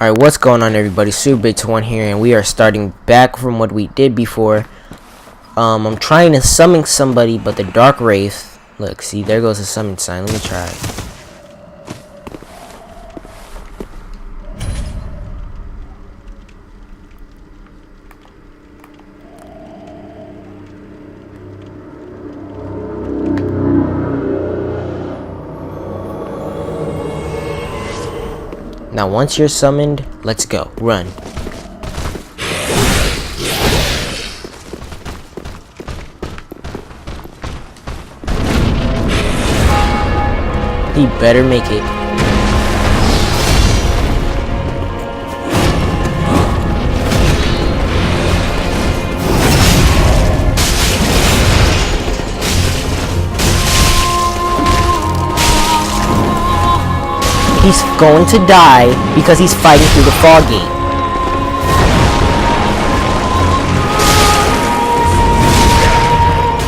Alright, what's going on everybody? SuperBait1 here, and we are starting back from what we did before. I'm trying to summon somebody, but the Dark Wraith... Look, see, there goes the summon sign. Let me try. Now, once you're summoned, let's go. Run. He better make it. He's going to die because he's fighting through the fog gate.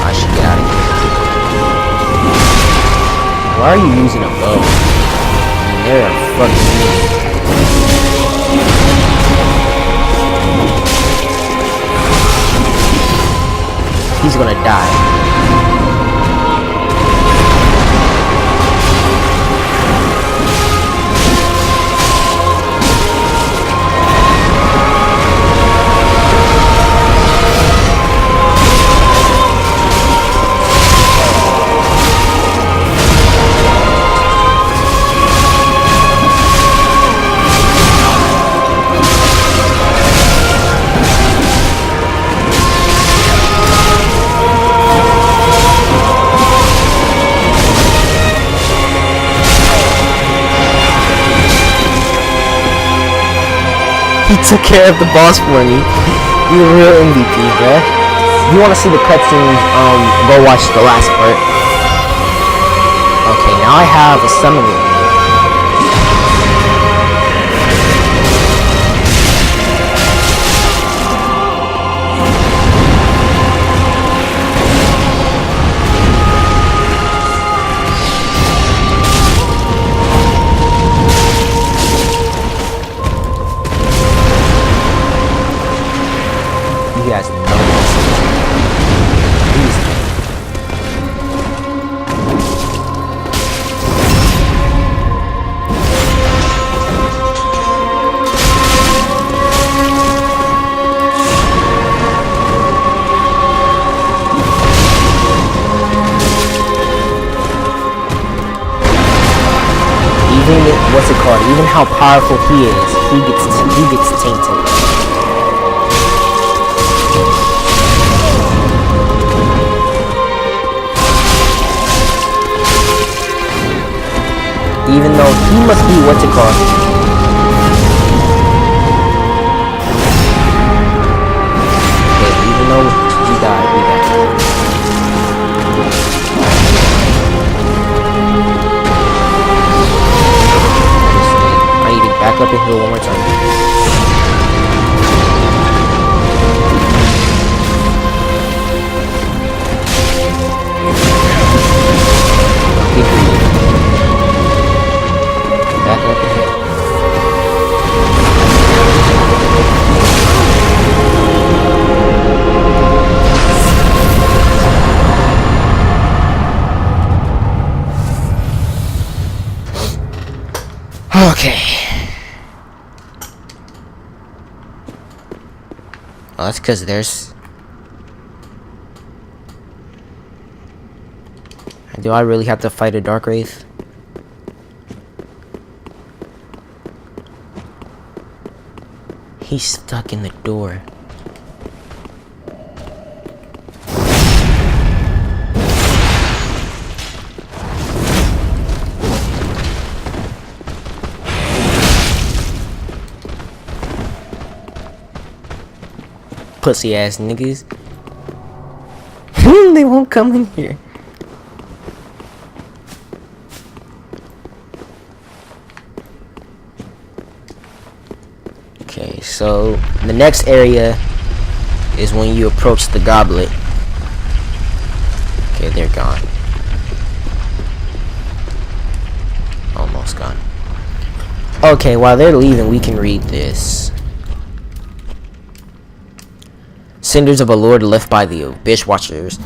I should get out of here. Why are you using a bow? I mean, they're fucking... He's gonna die. He took care of the boss for me. You're a real MVP, bruh. If you want to see the cutscenes, go watch the last part. Okay, now I have a summon with me. You guys know this. Easy. Even how powerful he is, he gets tainted. Even though he must be what's it called. Okay, even though we died. I need to back up and heal one more time. Okay. Well, that's because there's... Do I really have to fight a Dark Wraith? He's stuck in the door. Pussy ass niggas. They won't come in here. Okay, so the next area is when you approach the goblet. Okay, they're gone. Almost gone. Okay, while they're leaving, we can read this. Cinders of a lord left by the Abyss Watchers.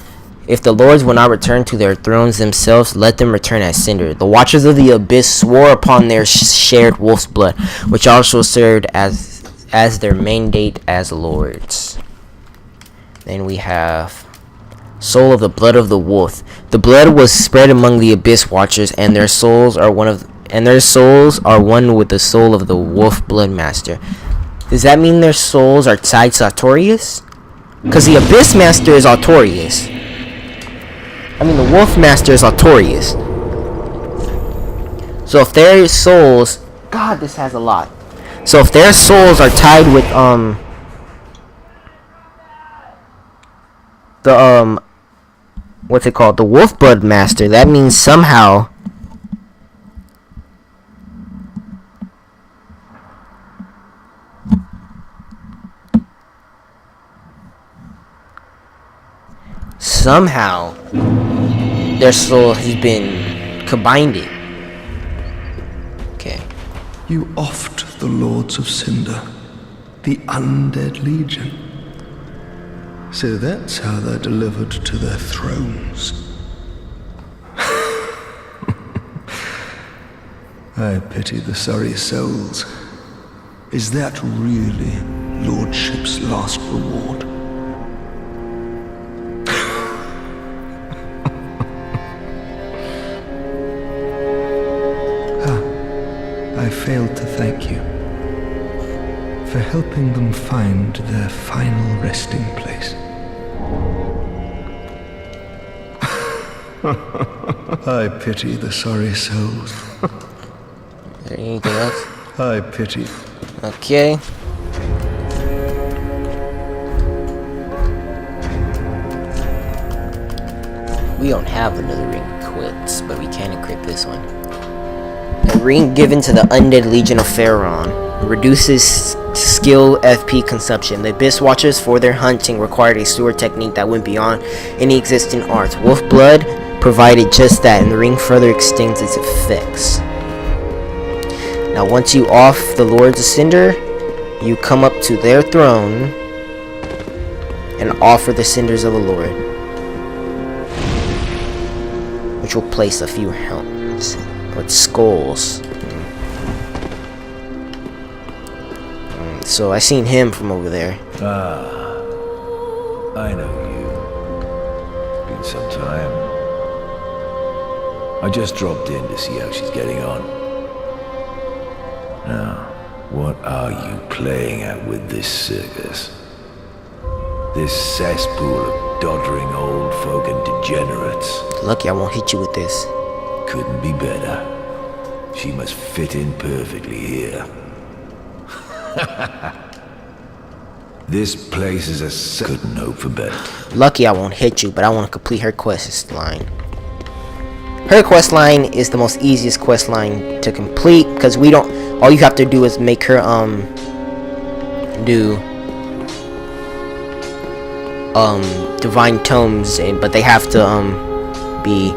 If the lords will not return to their thrones themselves, let them return as cinder. The Watchers of the Abyss swore upon their shared wolf's blood, which also served as their mandate as lords. Then we have soul of the blood of the wolf. The blood was spread among the Abyss Watchers, and their souls are one with the soul of the wolf blood master. Does that mean their souls are tied to Artorias? Because the Abyss Master is Artorias. I mean, the Wolf Master is Artorias. So if their souls... God, this has a lot. So if their souls are tied with, what's it called? The Wolf Blood Master, that means somehow... Somehow, their soul has been combined. Okay. You oft the Lords of Cinder, the Undead Legion. So that's how they're delivered to their thrones. I pity the sorry souls. Is that really Lordship's last reward? I failed to thank you for helping them find their final resting place. I pity the sorry souls. Is there anything else? I pity. Okay. We don't have another ring equipped, but we can equip this one. A ring given to the Undead Legion of Pharaon reduces skill FP consumption. The Abyss Watchers, for their hunting, required a sword technique that went beyond any existing arts. Wolf Blood provided just that, and the ring further extends its effects. Now, once you off the Lords of Cinder, you come up to their throne and offer the cinders of a lord, which will place a few helmets with skulls. So I seen him from over there. Ah, I know you. It's been some time. I just dropped in to see how she's getting on. Now, what are you playing at with this circus? This cesspool of doddering old folk and degenerates. Lucky I won't hit you with this. Couldn't be better. She must fit in perfectly here. This place is a couldn't hope for better. Lucky I won't hit you, but I want to complete her quest line. Her quest line is the most easiest quest line to complete, because we don't, all you have to do is make her do divine tomes, but they have to be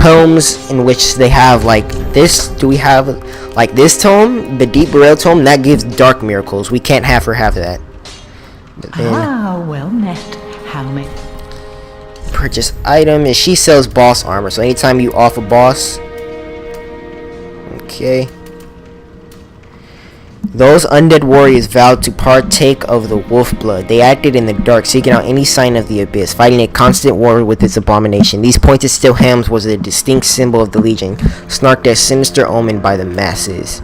tomes in which they have like this. Do we have like this tome, the Deep Burial tome, that gives dark miracles? We can't have her have that. But then, well met, Helmet. purchase item, and she sells boss armor, so anytime you off a boss. Okay. Those undead warriors vowed to partake of the wolf blood. They acted in the dark, seeking out any sign of the abyss, fighting a constant war with its abomination. These pointed steel helms was a distinct symbol of the legion, snarked as sinister omen by the masses.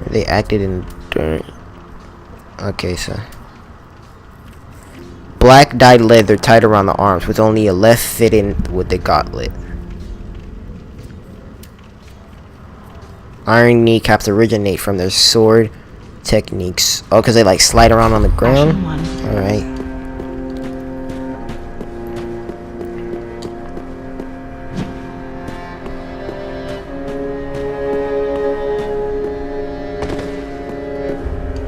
They acted in dirt. Okay, so black dyed leather tied around the arms, with only a left fitting with the gauntlet. Iron kneecaps originate from their sword techniques. Oh, because they like slide around on the ground? Alright.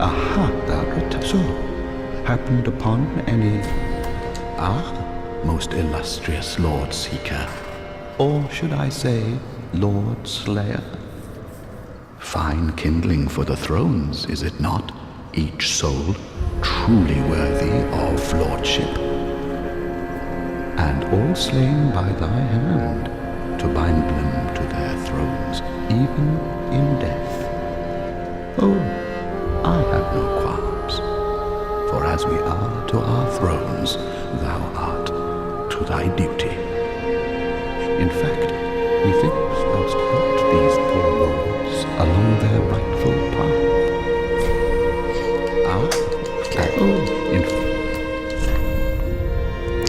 Aha, Alcatrazzo. Happened upon any... most illustrious Lord Seeker. Or should I say, Lord Slayer? Fine kindling for the thrones, is it not? Each soul truly worthy of lordship. And all slain by thy hand, to bind them to their thrones, even in death. Oh, I have no qualms, for as we are to our thrones, thou art to thy duty. In fact, methinks thou'st helped these poor lords along their rightful path.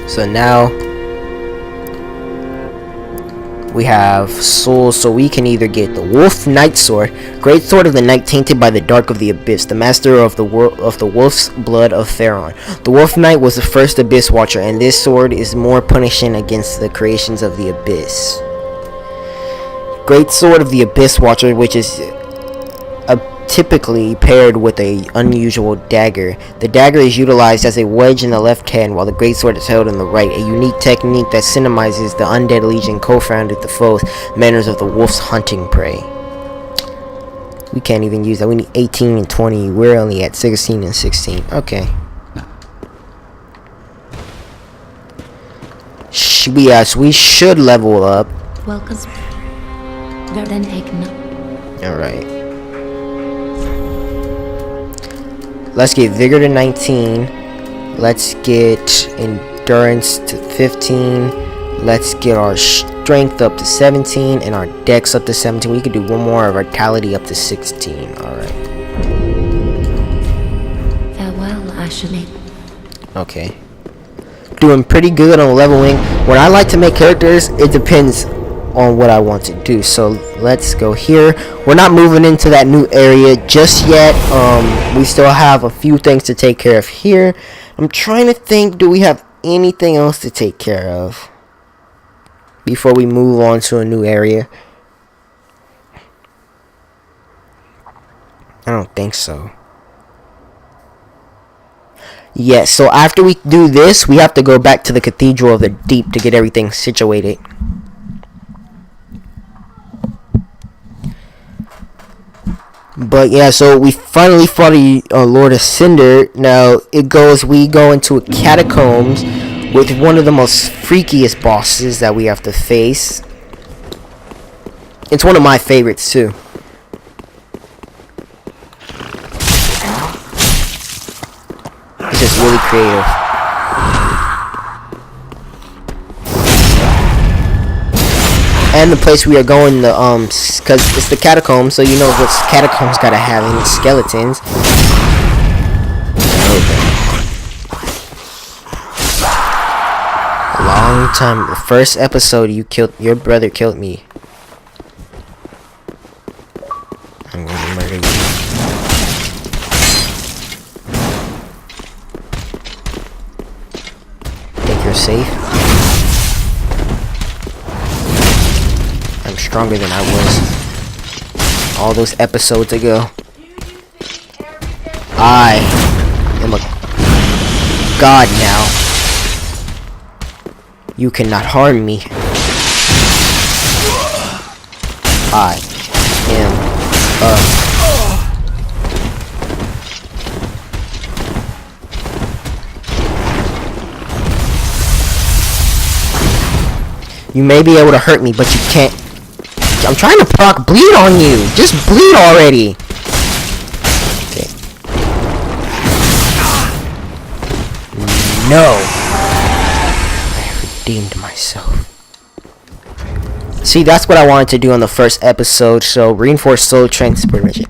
So now we have souls, so we can either get the Wolf Knight Sword, Great Sword of the Night tainted by the dark of the abyss, the master of the wolf's blood of Theron. The Wolf Knight was the first Abyss Watcher, and this sword is more punishing against the creations of the abyss. Great Sword of the Abyss Watcher, which is typically paired with a unusual dagger. The dagger is utilized as a wedge in the left hand, while the great sword is held in the right, a unique technique that symbolizes the Undead Legion co-founded the foes manners of the wolf's hunting prey. We can't even use that. We need 18 and 20. We're only at 16 and 16. Okay. We should level up. Welcome. Then taken up. Alright. Let's get Vigor to 19. Let's get Endurance to 15. Let's get our Strength up to 17. And our Dex up to 17. We could do one more. Vitality up to 16. Alright. Farewell, Ashley. Okay. Doing pretty good on leveling. When I like to make characters, it depends on what I want to do. So let's go here. We're not moving into that new area just yet. We still have a few things to take care of here. I'm trying to think, do we have anything else to take care of before we move on to a new area? I don't think so. Yes, so after we do this, we have to go back to the Cathedral of the Deep to get everything situated. But yeah, so we finally fought a Lord of Cinder. Now we go into catacombs with one of the most freakiest bosses that we have to face. It's one of my favorites too. It's just really creative. And the place we are going, because it's the catacombs, so you know what catacombs gotta have any skeletons. A long time. The first episode, your brother killed me. I'm gonna murder you. Think you're safe? I'm stronger than I was all those episodes ago. I am a god now. You cannot harm me. I am a You may be able to hurt me, but you can't. I'm trying to proc bleed on you. Just bleed already. Okay. No. I have redeemed myself. See, that's what I wanted to do on the first episode. So, reinforced soul transposition.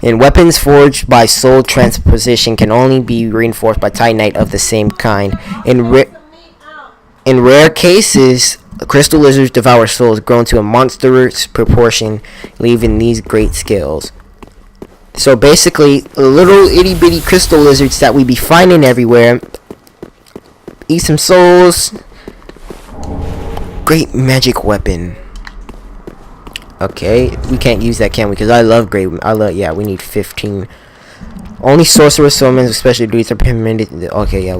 And weapons forged by soul transposition can only be reinforced by Titanite of the same kind. In rare cases, crystal lizards devour souls grown to a monstrous proportion, leaving these great scales. So basically, little itty bitty crystal lizards that we be finding everywhere eat some souls. Great magic weapon. Okay, we can't use that, can we? Because yeah, we need 15. Only sorcerer summons, especially duties are permitted. Okay, yeah,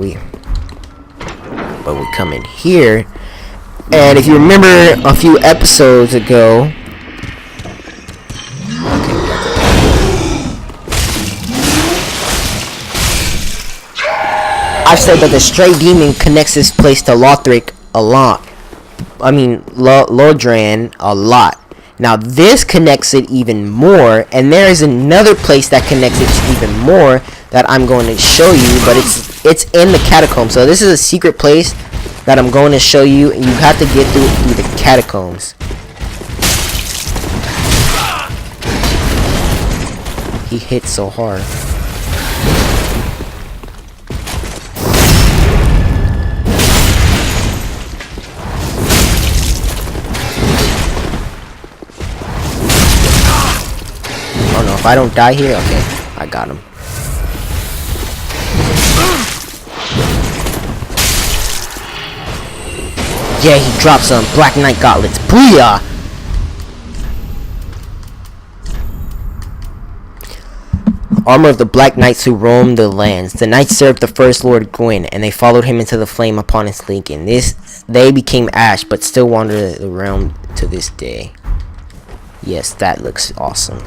but we come in here. And if you remember a few episodes ago, okay, I've said that the Stray Demon connects this place to Lothric a lot. I mean, Lordran a lot. Now this connects it even more, and there is another place that connects it even more that I'm going to show you, but it's in the catacombs. So this is a secret place that I'm going to show you, and you have to get through the catacombs. He hit so hard. Oh no, if I don't die here, okay, I got him. Yeah, he dropped some Black Knight gauntlets. Booyah! Armor of the Black Knights who roamed the lands. The knights served the first Lord Gwyn, and they followed him into the flame upon his linking. They became ash, but still wander the realm to this day. Yes, that looks awesome.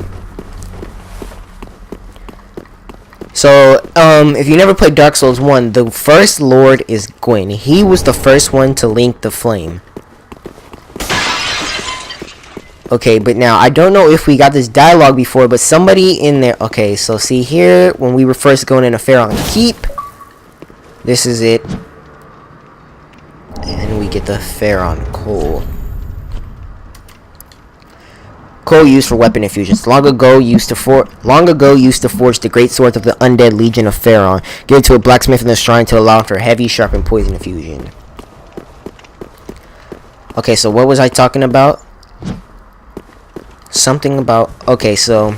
So, if you never played Dark Souls 1, the first Lord is Gwyn. He was the first one to link the flame. Okay, but now, I don't know if we got this dialogue before, but somebody in there... Okay, so see here, when we were first going into Faron Keep, this is it. And we get the Faron Coal. Coal used for weapon infusions. Long ago used to forge the great swords of the undead legion of Faron. Give it to a blacksmith in the shrine to allow for heavy, sharpened poison infusion. Okay, so what was I talking about? Something about... Okay, so...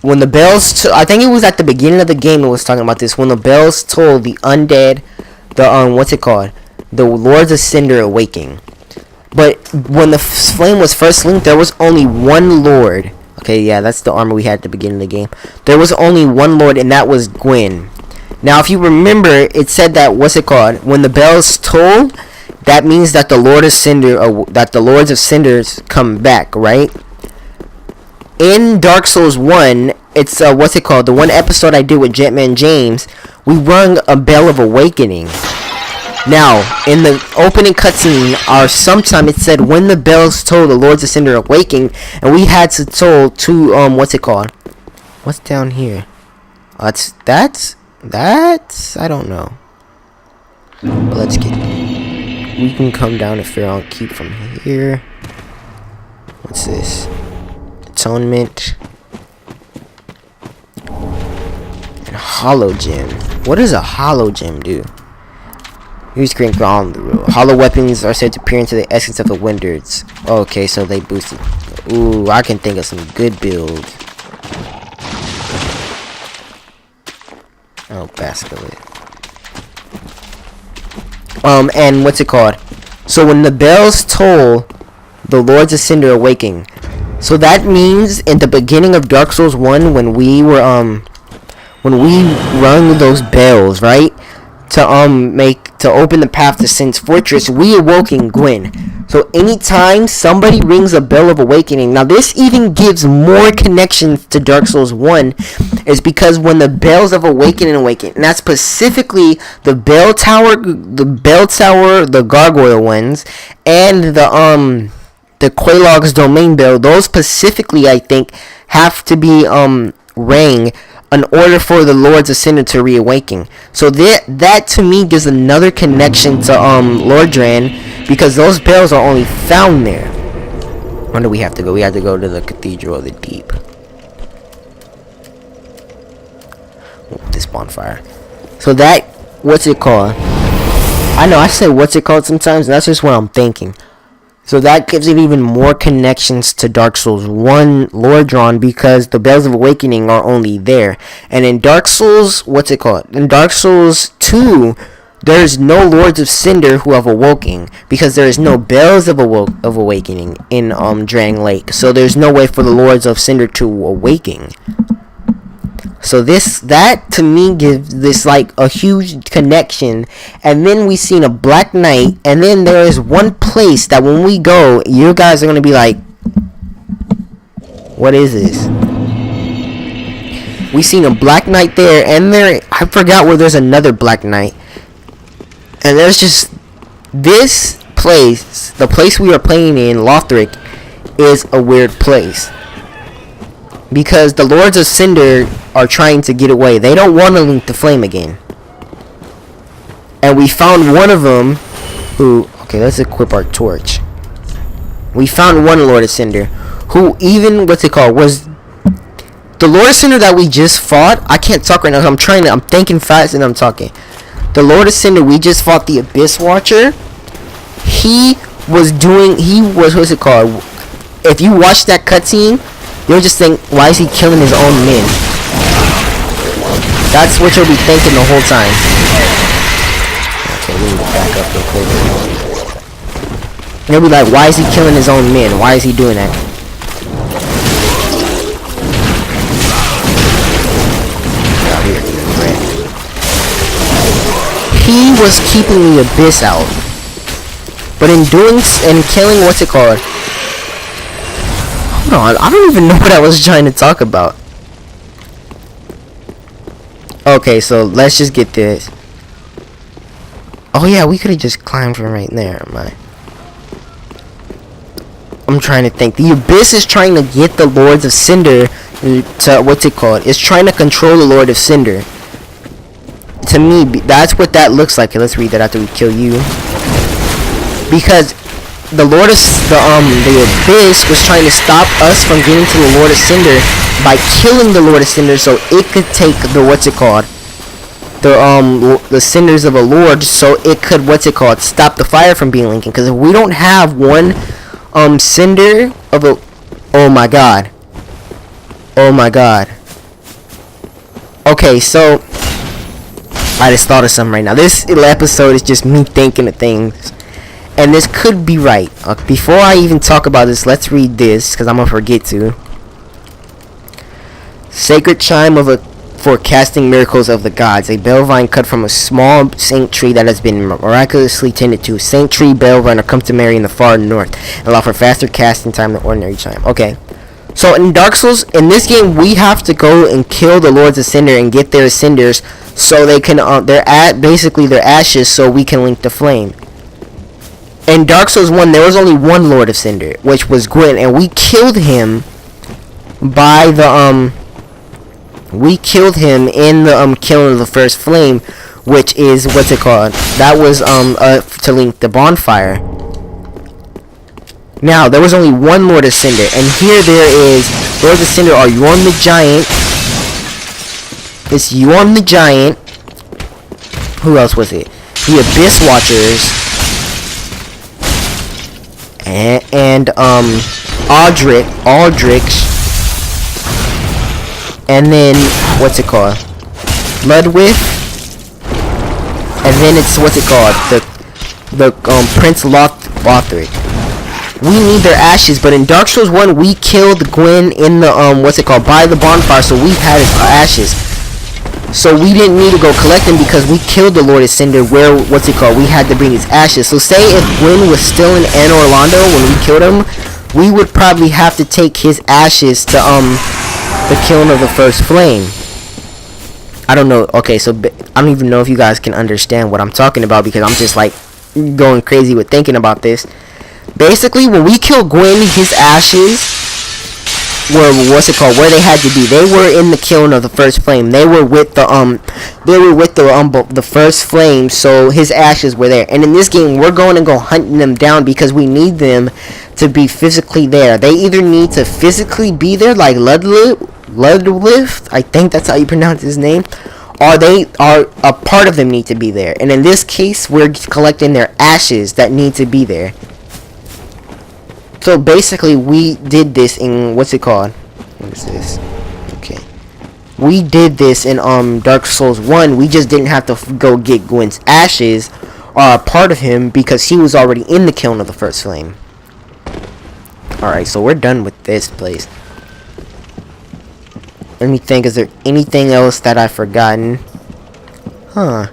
When the bells... I think it was at the beginning of the game it was talking about this. When the bells told the undead... what's it called? The Lords of Cinder awaking. But when the flame was first linked, there was only one Lord. Okay, yeah, that's the armor we had at the beginning of the game. There was only one Lord, and that was Gwyn. Now, if you remember, it said that, what's it called? When the bells toll, that means that the Lord of Cinder, that the Lords of Cinders come back, right? In Dark Souls 1, it's, what's it called? The one episode I did with Jetman James, we rung a Bell of Awakening. Now, in the opening cutscene, sometime it said when the bells toll, the Lords of Cinder awaking, and we had to toll to what's it called? What's down here? That's I don't know. But let's get. We can come down to Faron Keep from here. What's this? Atonement and Hollow Gem. What does a Hollow Gem do? Use green ground the rule. Hollow weapons are said to peer into the essence of the Winders. Okay, so they boosted. Ooh, I can think of some good builds. Oh, Basculate. And what's it called? So when the bells toll, the Lords of Cinder awaking. So that means in the beginning of Dark Souls 1, when we rung those bells, right? To open the path to Sin's Fortress, we awoken Gwyn. So anytime somebody rings a Bell of Awakening, now this even gives more connections to Dark Souls 1, is because when the Bells of Awakening awaken, and that's specifically the Bell Tower, the Gargoyle ones, and the Quelaag's Domain Bell, those specifically, I think, have to be rang in order for the Lords of Cinder to reawaken. So that to me gives another connection to Lordran, because those bells are only found there. Where do we have to go? We have to go to the Cathedral of the Deep. Oh, this bonfire. So that, what's it called? I know I say what's it called sometimes, and that's just what I'm thinking. So that gives it even more connections to Dark Souls 1 Lordran, because the Bells of Awakening are only there. And in Dark Souls, what's it called? In Dark Souls 2, there's no Lords of Cinder who have awoken, because there is no Bells of Awakening in Drang Lake. So there's no way for the Lords of Cinder to awaken. So that to me gives this like a huge connection. And then we seen a Black Knight, and then there is one place that when we go, you guys are gonna be like, what is this? We seen a Black Knight there, and I forgot where there's another Black Knight. And there's just this place, the place we are playing in, Lothric, is a weird place. Because the Lords of Cinder are trying to get away. They don't want to link the flame again. And we found one of them who... Okay, let's equip our torch. We found one Lord of Cinder who even, was the Lord of Cinder that we just fought. I can't talk right now. I'm thinking fast and I'm talking. The Lord of Cinder we just fought, the Abyss Watcher. If you watch that cutscene, you'll just think, why is he killing his own men? That's what you'll be thinking the whole time. Okay, we need to back up real quick. You'll be like, why is he killing his own men? Why is he doing that? He was keeping the Abyss out. But in killing, hold on, I don't even know what I was trying to talk about. Okay, so let's just get this. Oh yeah, we could have just climbed from right there, I'm trying to think. The Abyss is trying to get the Lords of Cinder to, it's trying to control the Lord of Cinder. To me, that's what that looks like. Okay, let's read that after we kill you. Because the Abyss was trying to stop us from getting to the Lord of Cinder by killing the Lord of Cinder so it could take the the cinders of a lord, so it could stop the fire from being linking. Because if we don't have one cinder of a, oh my god, okay, so I just thought of something right now. This episode is just me thinking of things, and this could be right. Before I even talk about this, let's read this because I'm gonna forget to. Sacred chime for casting miracles of the gods. A bell vine cut from a small saint tree that has been miraculously tended to. Saint tree bell vine are come to Mary in the far north and allow for faster casting time than ordinary chime. Okay. So in Dark Souls, in this game, we have to go and kill the Lords of Cinder and get their cinders so they can, basically their ashes, so we can link the flame. In Dark Souls 1, there was only one Lord of Cinder, which was Gwyn, and we killed him by the, we killed him in the, killing of the first flame, which is, that was, to link the bonfire. Now, there was only one Lord of Cinder, and here there is, Lords of Cinder are Yorm the Giant. It's Yorm the Giant. Who else was it? The Abyss Watchers. And Aldrich. And then, Ludwig. And then it's, the Prince Lothric. We need their ashes, but in Dark Souls 1, we killed Gwyn in the, by the bonfire, so we had his ashes. So we didn't need to go collect them because we killed the Lord of Cinder where, we had to bring his ashes. So say if Gwyn was still in Anne Orlando when we killed him, we would probably have to take his ashes to, the killing of the first flame. I don't know, okay, so I don't even know if you guys can understand what I'm talking about because I'm just, going crazy with thinking about this. Basically, when we killed Gwyn, his ashes were, where they had to be. They were in the killing of the first flame. They were with the, the first flame, so his ashes were there. And in this game, we're going to go hunting them down because we need them to be physically there. They either need to physically be there, like Ludwig, I think that's how you pronounce his name, or a part of them need to be there. And in this case, we're collecting their ashes that need to be there. So basically, we did this in, what is this? Okay. We did this in, Dark Souls 1. We just didn't have to go get Gwyn's ashes, or a part of him, because he was already in the kiln of the first flame. Alright, so we're done with this place. Let me think, is there anything else that I've forgotten? Huh.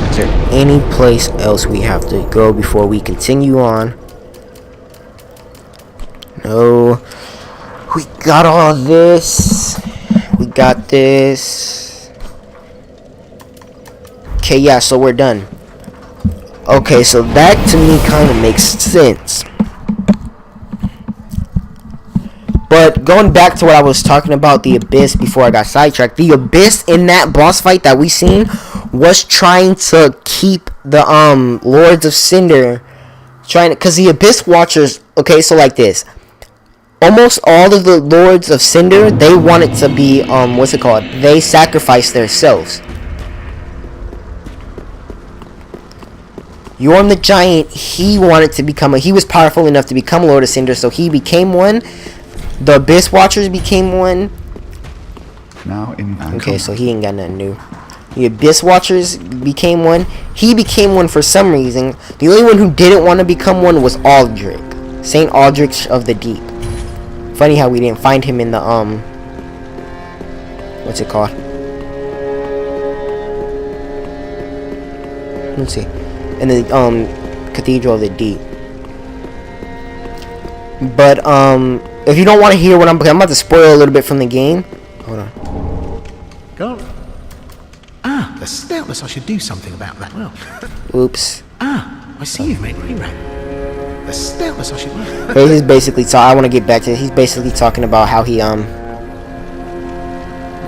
Is there any place else we have to go before we continue on? No. We got all this. We got this. Okay, yeah, so we're done. Okay, so that to me kind of makes sense. But going back to what I was talking about, the Abyss, before I got sidetracked, the Abyss in that boss fight that we seen was trying to keep the Lords of Cinder, because the Abyss Watchers, okay, so like this, almost all of the Lords of Cinder, they wanted to be, they sacrificed themselves. Yorm the Giant, he wanted to become he was powerful enough to become Lord of Cinder, so he became one. The Abyss Watchers became one. Now in Okay, so he ain't got nothing new. The Abyss Watchers became one. He became one for some reason. The only one who didn't want to become one was Aldrich. Saint Aldrich of the Deep. Funny how we didn't find him in the, what's it called? Let's see. In the, Cathedral of the Deep. But, if you don't want to hear what I'm about to spoil a little bit from the game. Hold on. Go. Ah, the stoutness. I should do something about that. Well. Oops. Ah, I see you've made Rayrat. The stoutness. I should. But he's basically I want to get back to it. He's basically talking about how he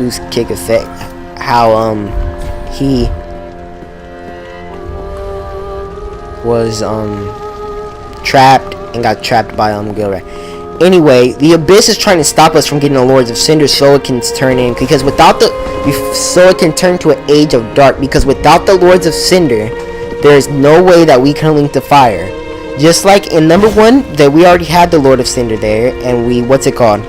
lose kick effect, how he was trapped and got trapped by Gilray. Anyway, the Abyss is trying to stop us from getting the Lords of Cinder so it can turn in, because without so it can turn to an Age of Dark, because without the Lords of Cinder, there is no way that we can link the fire. Just like in number 1, that we already had the Lord of Cinder there, and we, what's it called?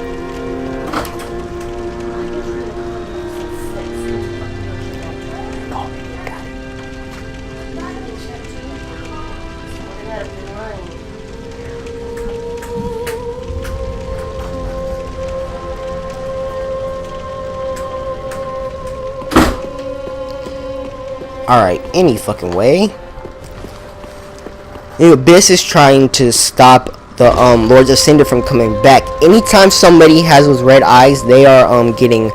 Alright, any fucking way. The Abyss is trying to stop the Lords of Cinder from coming back. Anytime somebody has those red eyes, they are getting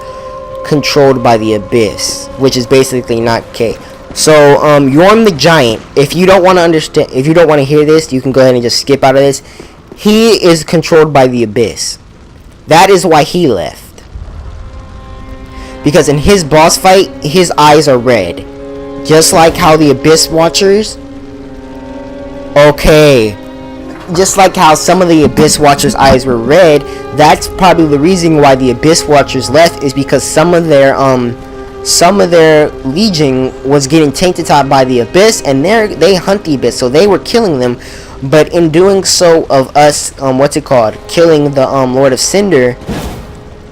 controlled by the Abyss, which is basically not okay. So Yorm the Giant, if you don't want to understand, if you don't want to hear this, you can go ahead and just skip out of this. He is controlled by the Abyss. That is why he left. Because in his boss fight, his eyes are red. Just like how the Abyss Watchers, just like how some of the Abyss Watchers' eyes were red, that's probably the reason why the Abyss Watchers left, is because some of their legion was getting tainted by the Abyss, and they hunt the Abyss, so they were killing them. But in doing so of us, killing the Lord of Cinder,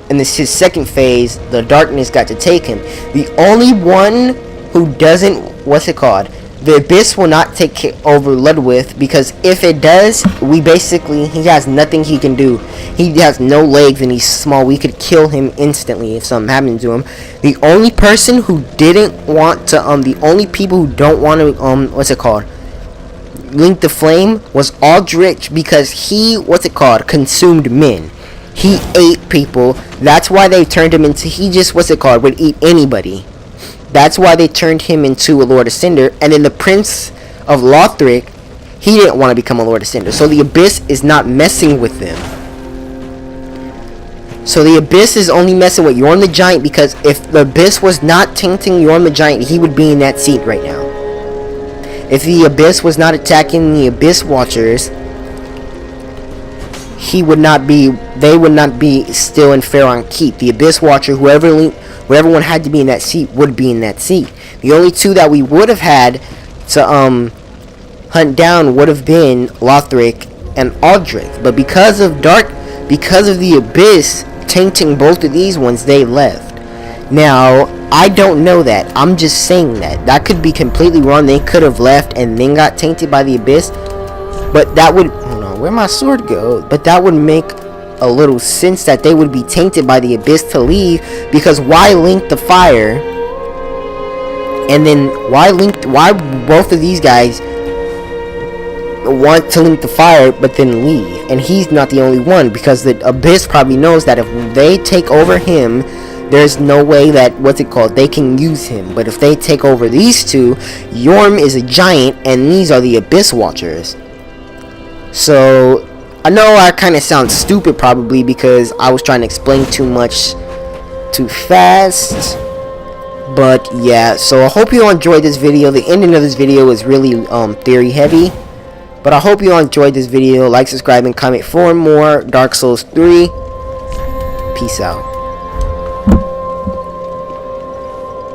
in his second phase, the darkness got to take him. The only one who doesn't, the Abyss will not take over Ludwig, because if it does, he has nothing he can do. He has no legs and he's small. We could kill him instantly if something happened to him. The only person who didn't want to, the only people who don't want to, link the flame was Aldrich, because he, consumed men. He ate people. That's why they turned him into, he just, would eat anybody. That's why they turned him into a Lord of Cinder. And then the Prince of Lothric, he didn't want to become a Lord of Cinder. So the Abyss is not messing with them. So the Abyss is only messing with Yorm the Giant, because if the Abyss was not tainting Yorm the Giant, he would be in that seat right now. If the Abyss was not attacking the Abyss Watchers, they would not be still in Pharaon Keep. The Abyss Watcher, whoever one had to be in that seat would be in that seat. The only two that we would have had to hunt down would have been Lothric and Aldrich. But because of the Abyss tainting both of these ones, they left. Now, I don't know that. I'm just saying that. That could be completely wrong. They could have left and then got tainted by the Abyss. But that would, hold on, where'd my sword go? But that would make a little sense that they would be tainted by the Abyss to leave, because why link the fire, and then why both of these guys want to link the fire but then leave. And he's not the only one, because the Abyss probably knows that if they take over him, there's no way that, they can use him. But if they take over these two, Yorm is a giant and these are the Abyss Watchers. So I know I kind of sound stupid probably because I was trying to explain too much too fast. But yeah, so I hope you all enjoyed this video. The ending of this video is really theory heavy. But I hope you all enjoyed this video. Like, subscribe, and comment for more Dark Souls 3. Peace out.